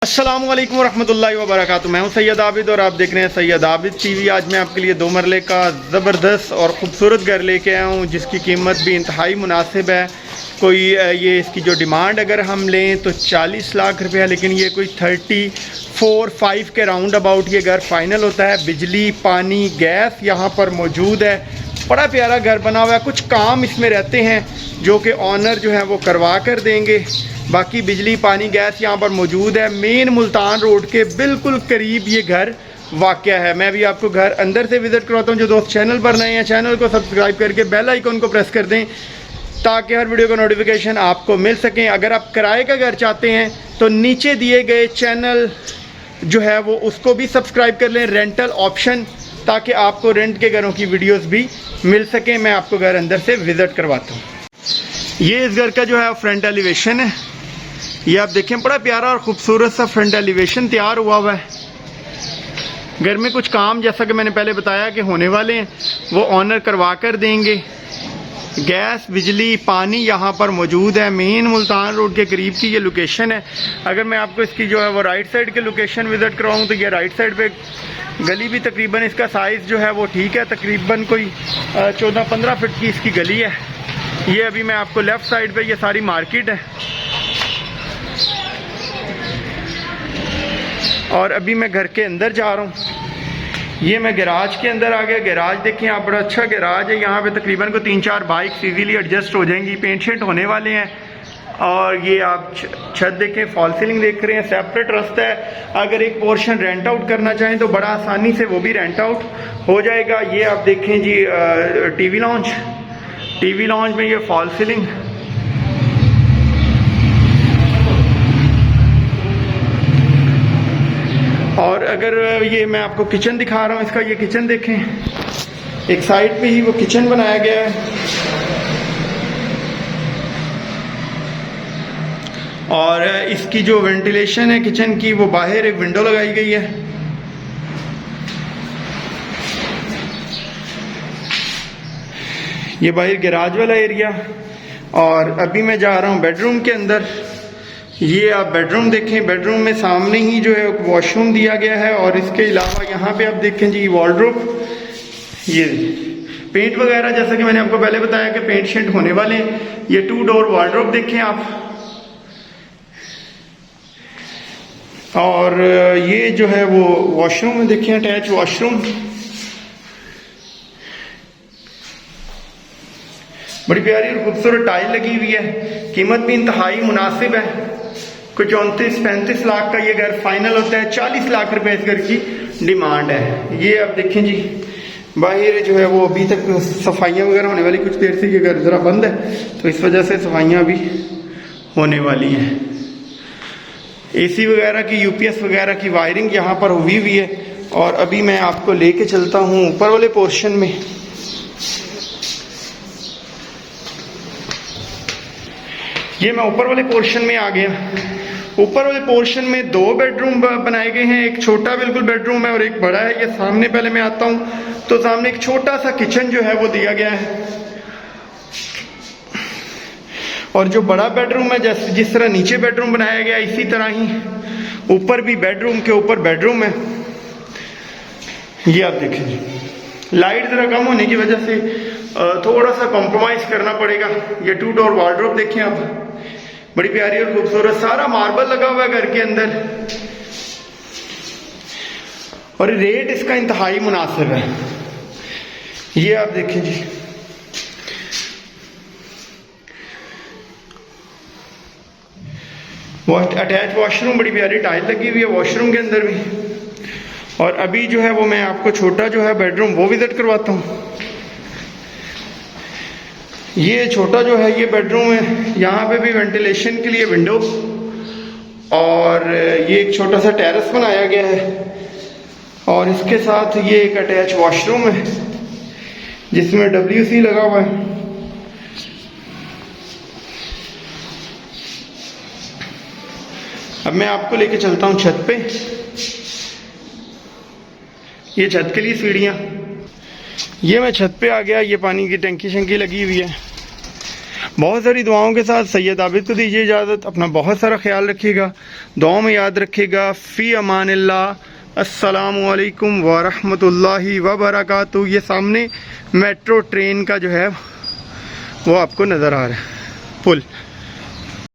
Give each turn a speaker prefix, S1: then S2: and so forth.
S1: अस्सलाम वालेकुम रहमतुल्लाहि व बरकातुहू। मैं हूं सैयद आबिद और आप देख रहे हैं सैयद आबिद टीवी। आज मैं आपके लिए 2 मरले का ज़बरदस्त और ख़ूबसूरत घर लेके आया हूं जिसकी कीमत भी इंतहाई मुनासिब है। कोई ये इसकी जो डिमांड अगर हम लें तो 40 लाख रुपया, लेकिन ये कोई 34-5 के राउंड अबाउट ये घर फ़ाइनल होता है। बिजली, पानी, गैस यहाँ पर मौजूद है। बड़ा प्यारा घर बना हुआ है। कुछ काम इसमें रहते हैं जो कि ऑनर जो है वो करवा कर देंगे। बाकी बिजली, पानी, गैस यहाँ पर मौजूद है। मेन मुल्तान रोड के बिल्कुल करीब ये घर वाक़या है। मैं भी आपको घर अंदर से विज़िट करवाता हूँ। जो दोस्त चैनल पर नए हैं, चैनल को सब्सक्राइब करके बेल आइकन को प्रेस कर दें ताकि हर वीडियो का नोटिफिकेशन आपको मिल सकें। अगर आप किराए का घर चाहते हैं तो नीचे दिए गए चैनल जो है वो उसको भी सब्सक्राइब कर लें, रेंटल ऑप्शन, ताकि आपको रेंट के घरों की वीडियोस भी मिल सकें। मैं आपको घर अंदर से विज़िट करवाता हूँ। ये इस घर का जो है फ्रंट एलिवेशन है। ये आप देखें, बड़ा प्यारा और ख़ूबसूरत सा फ्रंट एलिवेशन तैयार हुआ हुआ है। घर में कुछ काम जैसा कि मैंने पहले बताया कि होने वाले हैं, वो ऑनर करवा कर देंगे। गैस, बिजली, पानी यहाँ पर मौजूद है। मेन मुल्तान रोड के करीब की ये लोकेशन है। अगर मैं आपको इसकी जो है वो राइट साइड के लोकेशन विज़िट कराऊँ तो ये राइट साइड पे गली भी तकरीबन इसका साइज़ जो है वो ठीक है। तकरीबन कोई 14-15 फीट की इसकी गली है। ये अभी मैं आपको लेफ़्ट साइड पे ये सारी मार्केट है और अभी मैं घर के अंदर जा रहा हूँ। ये मैं गैराज के अंदर आ गया। गैराज देखें आप, बड़ा अच्छा गैराज है। यहाँ पे तकरीबन को 3-4 बाइक्स इजीली एडजस्ट हो जाएंगी। पेंट शेंट होने वाले हैं। और ये आप छत देखें, फॉल सीलिंग देख रहे हैं। सेपरेट रास्ता है। अगर एक पोर्शन रेंट आउट करना चाहें तो बड़ा आसानी से वो भी रेंट आउट हो जाएगा। ये आप देखें जी टीवी लॉन्च में ये फॉल सीलिंग। और अगर ये मैं आपको किचन दिखा रहा हूँ इसका, ये किचन देखें, एक साइड पे ही वो किचन बनाया गया है। और इसकी जो वेंटिलेशन है किचन की, वो बाहर एक विंडो लगाई गई है। ये बाहर गैराज वाला एरिया। और अभी मैं जा रहा हूँ बेडरूम के अंदर। ये आप बेडरूम देखें। बेडरूम में सामने ही जो है वॉशरूम दिया गया है। और इसके अलावा यहाँ पे आप देखें जी वार्डरोब। ये पेंट वगैरह जैसा कि मैंने आपको पहले बताया कि पेंट शेंट होने वाले हैं। ये 2 डोर वार्डरोब देखें आप। और ये जो है वो वॉशरूम में देखें, अटैच वॉशरूम। बड़ी प्यारी और खूबसूरत टाइल लगी हुई है। कीमत भी इंतहाई मुनासिब है। कुछ 34-35 लाख का ये घर फाइनल होता है। 40 लाख रुपए इस घर की डिमांड है। ये आप देखें जी, बाहर जो है वो अभी तक सफाइयाँ वगैरह होने वाली। कुछ देर से ये घर ज़रा बंद है तो इस वजह से सफाइयाँ भी होने वाली हैं। एसी वगैरह की, यूपीएस वगैरह की वायरिंग यहाँ पर हुई हुई है। और अभी मैं आपको लेके चलता हूँ ऊपर वाले पोर्शन में। ये मैं ऊपर वाले पोर्शन में आ गया। ऊपर वाले पोर्शन में 2 बेडरूम बनाए गए हैं। एक छोटा बिल्कुल बेडरूम है और एक बड़ा है। ये सामने पहले मैं आता हूँ तो सामने एक छोटा सा किचन जो है वो दिया गया है। और जो बड़ा बेडरूम है, जैसे जिस तरह नीचे बेडरूम बनाया गया इसी तरह ही ऊपर भी बेडरूम के ऊपर बेडरूम है। ये आप देखें, लाइट जरा कम होने की वजह से थोड़ा सा कॉम्प्रोमाइज करना पड़ेगा। ये 2 डोर वार्डरोब देखें आप, बड़ी प्यारी और खूबसूरत। सारा मार्बल लगा हुआ है घर के अंदर। और रेट इसका इंतहाई मुनासिब है। ये आप देखें जी, अटैच वॉशरूम, बड़ी प्यारी टाइल लगी हुई है वॉशरूम के अंदर भी। और अभी जो है वो मैं आपको छोटा जो है बेडरूम वो विजिट करवाता हूँ। ये छोटा जो है ये बेडरूम है। यहाँ पे भी वेंटिलेशन के लिए विंडो और ये एक छोटा सा टेरेस बनाया गया है। और इसके साथ ये एक अटैच वॉशरूम है जिसमें WC लगा हुआ है। अब मैं आपको लेके चलता हूँ छत पे। ये छत के लिए सीढ़ियाँ। ये मैं छत पे आ गया। ये पानी की टंकी शंकी लगी हुई है। बहुत सारी दुआओं के साथ सैयद आबिद को दीजिए इजाज़त। अपना बहुत सारा ख्याल रखिएगा, दुआ में याद रखिएगा। फ़ी अमानिल्लाह। अस्सलामु अलैकुम व रहमतुल्लाहि व बरकातुहू। ये सामने मेट्रो ट्रेन का जो है वो आपको नज़र आ रहा है पुल।